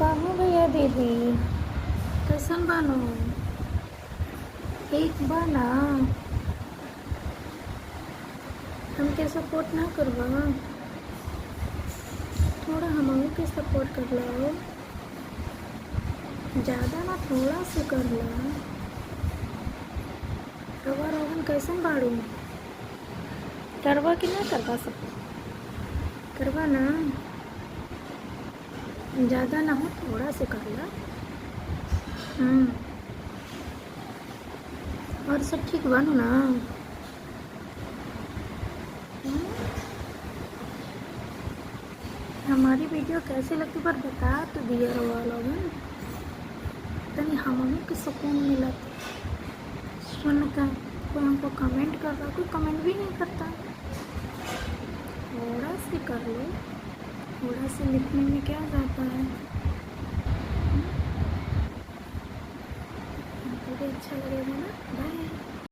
कहाँ गया दीदी? कैसन बानो? एक बाना हमके सपोर्ट ना करवा? थोड़ा हमहू के सपोर्ट कर लो, ज़्यादा ना थोड़ा से कर ला। रवा रोहन कैसन बाड़ू? करवा कि ना करवा सपोर्ट? करवा ना, ज़्यादा ना हो थोड़ा से कर ला। और सब ठीक बानू ना? हमारी वीडियो कैसी लगती पर बता तो दिया रवा लोगन, तनी हमनों के सुकून मिला। सुन का कोई हमको कमेंट कर रहा, कोई कमेंट भी नहीं करता। थोड़ा से कर लो, थोड़ा से लिखने में क्या जाता है। हमको भी अच्छा लगेगा ना। बाय।